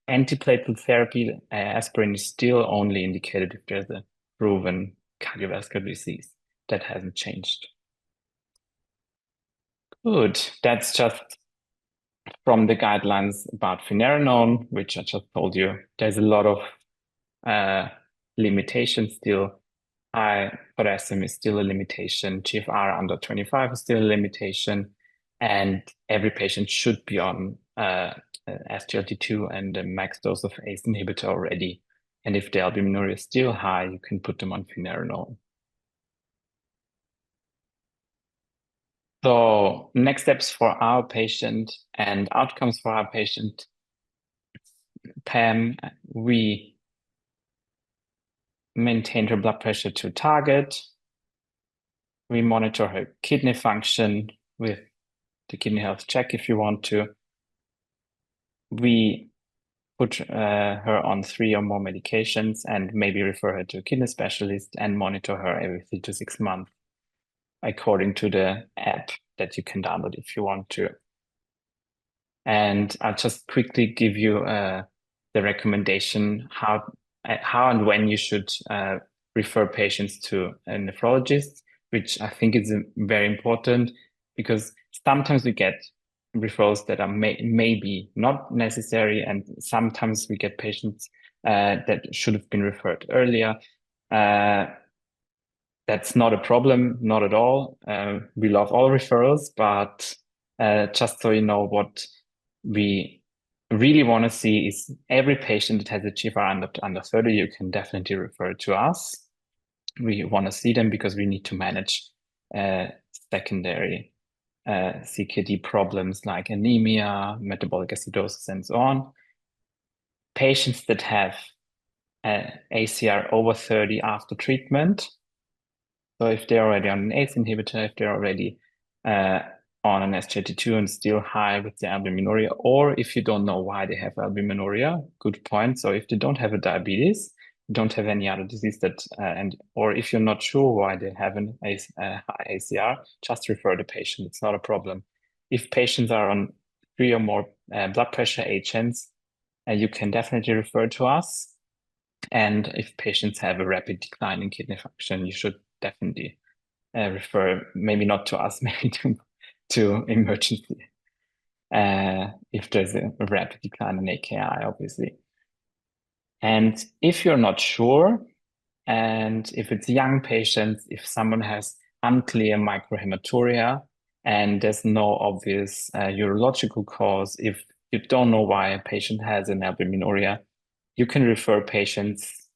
Antiplatelet therapy, aspirin is still only indicated if there's a proven cardiovascular disease. That hasn't changed. Good. That's just from the guidelines about finerenone, which I just told you. There's a lot of limitations still. High potassium is still a limitation. GFR under 25 is still a limitation. And every patient should be on SGLT2 and a max dose of ACE inhibitor already. And if the albuminuria is still high, you can put them on finerenone. So next steps for our patient and outcomes for our patient. Pam, we maintained her blood pressure to target. We monitor her kidney function with the kidney health check if you want to. We put her on 3 or more medications and maybe refer her to a kidney specialist and monitor her every 3 to 6 months according to the app that you can download if you want to. And I'll just quickly give you the recommendation how and when you should refer patients to a nephrologist, which I think is very important because sometimes we get referrals that are maybe not necessary, and sometimes we get patients that should have been referred earlier. That's not a problem, not at all. We love all referrals, but just so you know, what we really want to see is every patient that has a GFR under 30, you can definitely refer to us. We want to see them because we need to manage secondary CKD problems like anemia, metabolic acidosis, and so on. Patients that have ACR over 30 after treatment, so if they're already on an ACE inhibitor, if they're already on an SGLT2 and still high with the albuminuria, or if you don't know why they have albuminuria, good point. So if they don't have a diabetes, don't have any other disease that, or if you're not sure why they have an high ACR, just refer the patient. It's not a problem. If patients are on 3 or more blood pressure agents, you can definitely refer to us. And if patients have a rapid decline in kidney function, you should definitely refer, maybe not to us, maybe to emergency, if there's a rapid decline in AKI, obviously. And if you're not sure, and if it's young patients, if someone has unclear microhematuria and there's no obvious urological cause, if you don't know why a patient has an albuminuria, you can refer patients.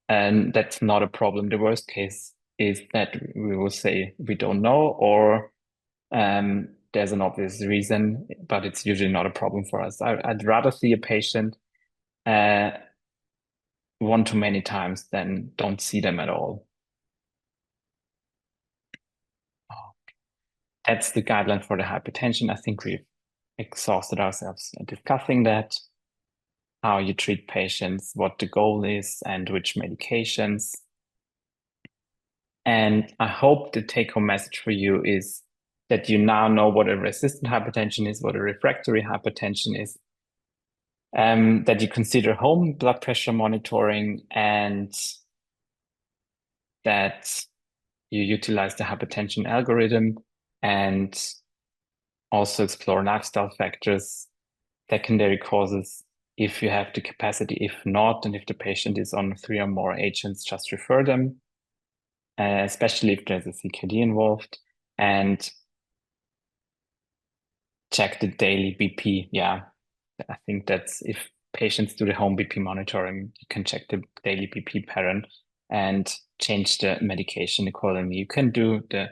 And that's not a problem. The worst case is that we will say we don't know, or there's an obvious reason, but it's usually not a problem for us. I'd rather see a patient one too many times than don't see them at all. That's the guideline for the hypertension. I think we've exhausted ourselves discussing that, how you treat patients, what the goal is, and which medications. And I hope the take-home message for you is that you now know what a resistant hypertension is, what a refractory hypertension is, that you consider home blood pressure monitoring, and that you utilize the hypertension algorithm and also explore lifestyle factors, secondary causes, if you have the capacity. If not, and if the patient is on 3 or more agents, just refer them, especially if there's a CKD involved, and check the daily BP. Yeah, I think that's, if patients do the home BP monitoring, you can check the daily BP pattern and change the medication accordingly. You can do the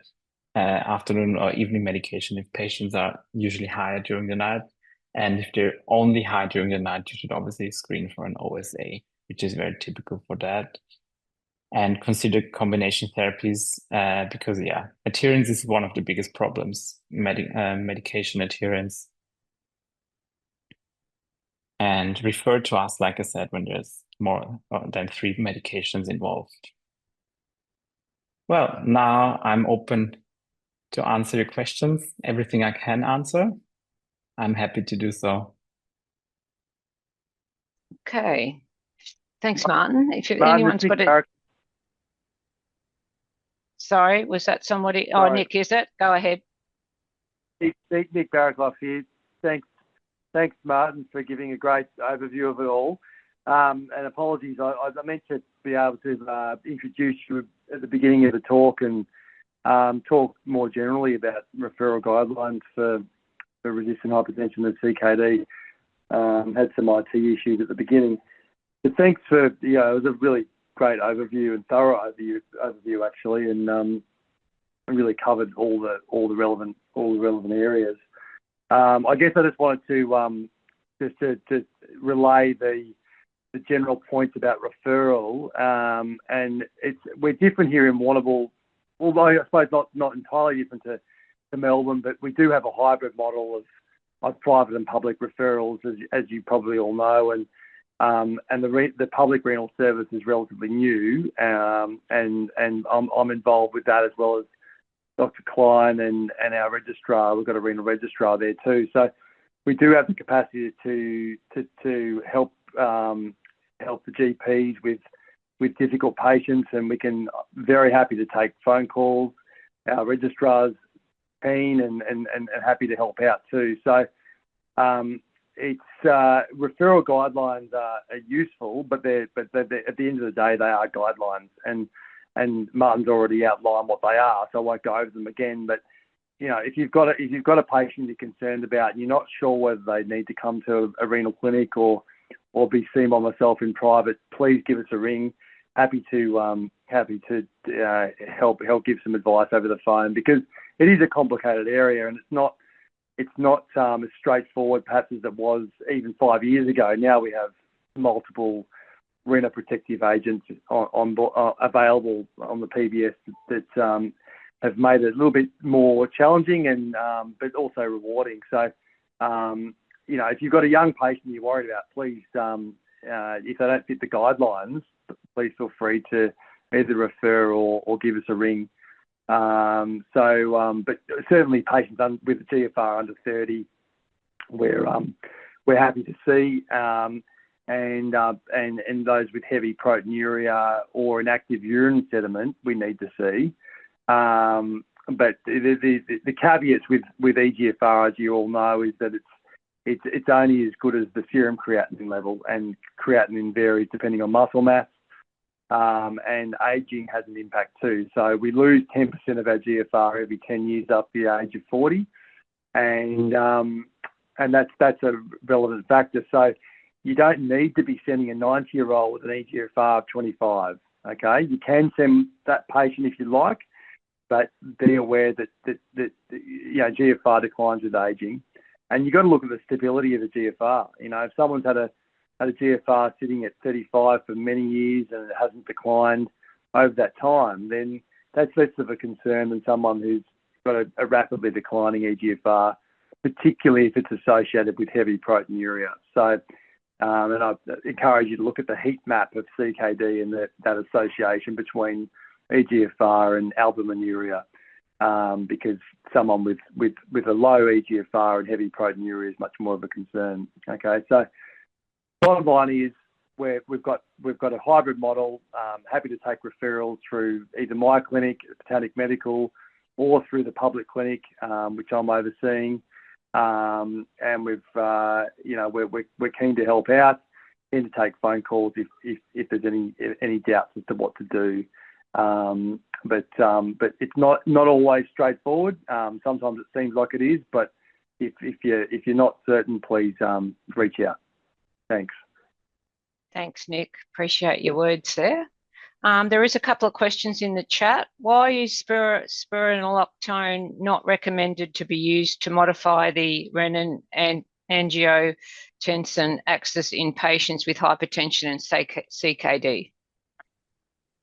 afternoon or evening medication if patients are usually higher during the night. And if they're only high during the night, you should obviously screen for an OSA, which is very typical for that. And consider combination therapies because, yeah, adherence is one of the biggest problems, medication adherence. and refer to us, like I said, when there's more than 3 medications involved. Well, now I'm open to answer your questions. Everything I can answer, I'm happy to do so. Okay. Thanks, Martin. If Martin, anyone's it's got Nick it. Sorry, was that somebody? Oh, Sorry. Nick, is it? Go ahead. Nick Barraclough here. Thanks, Martin, for giving a great overview of it all. And apologies, I meant to be able to introduce you at the beginning of the talk and talk more generally about referral guidelines for resistant hypertension and CKD. Had some IT issues at the beginning. But thanks for, it was a really great overview and thorough overview actually, and really covered all the relevant areas. I guess I just wanted to just to relay the general points about referral, and we're different here in Warrnambool, although I suppose not entirely different to Melbourne, but we do have a hybrid model of private and public referrals, as you probably all know, and the public renal service is relatively new, and I'm involved with that, as well as Dr. Klein and our registrar. We've got a renal registrar there too, so we do have the capacity to help the GPs with difficult patients, and we can very happy to take phone calls. Our registrar's keen and happy to help out too. So it's referral guidelines are useful, but they're at the end of the day, they are guidelines, and Martin's already outlined what they are, so I won't go over them again. But if you've got a patient you're concerned about and you're not sure whether they need to come to a renal clinic or be seen by myself in private, please give us a ring. Happy to help give some advice over the phone, because it is a complicated area, and it's not as straightforward perhaps as it was even 5 years ago. Now we have multiple renoprotective agents available on the PBS that have made it a little bit more challenging and but also rewarding. So if you've got a young patient you're worried about, please, if they don't fit the guidelines, please feel free to either refer or give us a ring. But certainly patients with a GFR under 30, we're happy to see, and those with heavy proteinuria or an active urine sediment, we need to see. But the caveats with EGFR, as you all know, is that it's only as good as the serum creatinine level, and creatinine varies depending on muscle mass. And aging has an impact too. So we lose 10% of our GFR every 10 years up the age of 40, and that's a relevant factor. So you don't need to be sending a 90-year-old with an EGFR of 25. Okay, you can send that patient if you like, but be aware that GFR declines with aging, and you've got to look at the stability of the GFR. If someone's had a GFR sitting at 35 for many years and it hasn't declined over that time, then that's less of a concern than someone who's got a rapidly declining EGFR, particularly if it's associated with heavy proteinuria. So, and I encourage you to look at the heat map of CKD and that association between EGFR and albuminuria, because someone with a low EGFR and heavy proteinuria is much more of a concern. Okay, so bottom line is we've got a hybrid model. Happy to take referrals through either my clinic, Botanic Medical, or through the public clinic, which I'm overseeing. And we're keen to help out, keen to take phone calls if there's any doubts as to what to do. But it's not always straightforward. Sometimes it seems like it is, but if you're not certain, please reach out. Thanks. Thanks, Nick. Appreciate your words there. There is a couple of questions in the chat. Why is spironolactone not recommended to be used to modify the renin and angiotensin axis in patients with hypertension and CKD?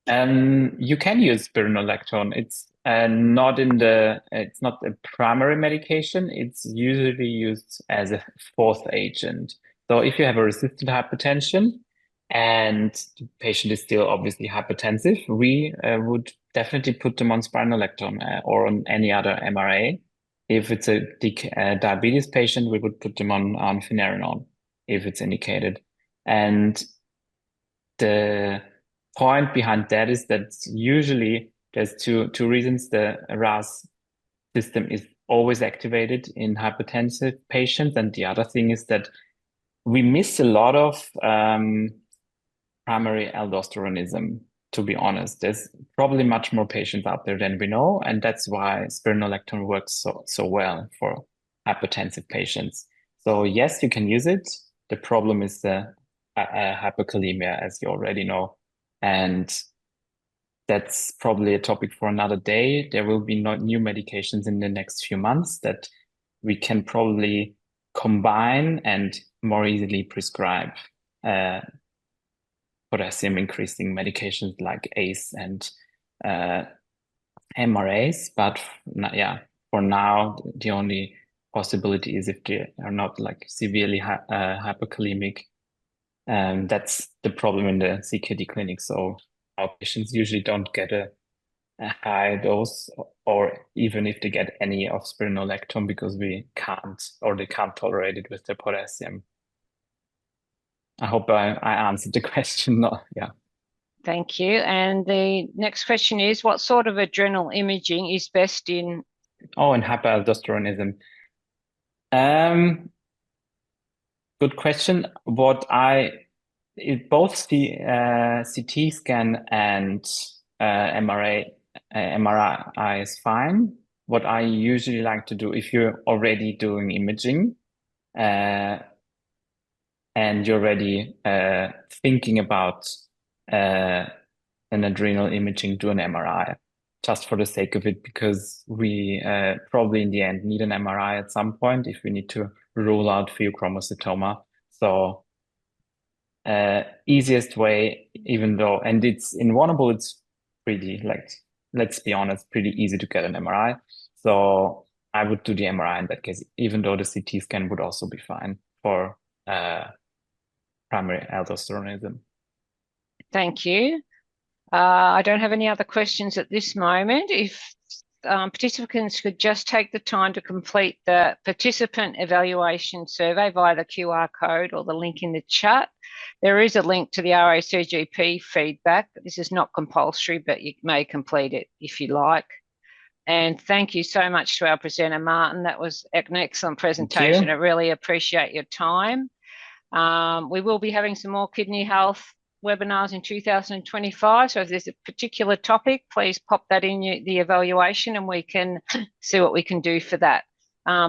You can use spironolactone. It's it's not a primary medication. It's usually used as a fourth agent. So if you have a resistant hypertension and the patient is still obviously hypertensive, we would definitely put them on spironolactone or on any other MRA. If it's a diabetes patient, we would put them on finerenone if it's indicated. And the point behind that is that usually there's two reasons. The RAS system is always activated in hypertensive patients, and the other thing is that we miss a lot of primary aldosteronism, to be honest. There's probably much more patients out there than we know, and that's why spironolactone works so well for hypertensive patients. So yes, you can use it. The problem is the hyperkalemia, as you already know, and that's probably a topic for another day. There will be new medications in the next few months that we can probably combine and more easily prescribe potassium increasing medications like ACE and MRAs. But yeah, for now, the only possibility is if they are not like severely hyperkalemic. That's the problem in the CKD clinic. So our patients usually don't get a high dose, or even if they get any of spironolactone, because we can't, or they can't tolerate it with the potassium. I hope I answered the question. Yeah. Thank you. And the next question is, what sort of adrenal imaging is best in? Oh, and hyperaldosteronism. Good question. Both the CT scan and MRI is fine. What I usually like to do, if you're already doing imaging, and you're already thinking about an adrenal imaging, do an MRI, just for the sake of it, because we probably in the end need an MRI at some point if we need to rule out pheochromocytoma. So easiest way, even though, and it's invulnerable, it's pretty, like, let's be honest, pretty easy to get an MRI. So I would do the MRI in that case, even though the CT scan would also be fine for primary aldosteronism. Thank you. I don't have any other questions at this moment. If participants could just take the time to complete the participant evaluation survey via the QR code or the link in the chat. There is a link to the RACGP feedback. This is not compulsory, but you may complete it if you like. And thank you so much to our presenter, Martin. That was an excellent presentation. I really appreciate your time. We will be having some more kidney health webinars in 2025. So if there's a particular topic, please pop that in the evaluation and we can see what we can do for that.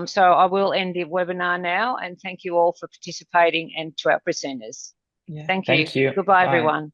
So I will end the webinar now, and thank you all for participating and to our presenters. Yeah, thank you. Goodbye, Bye. everyone.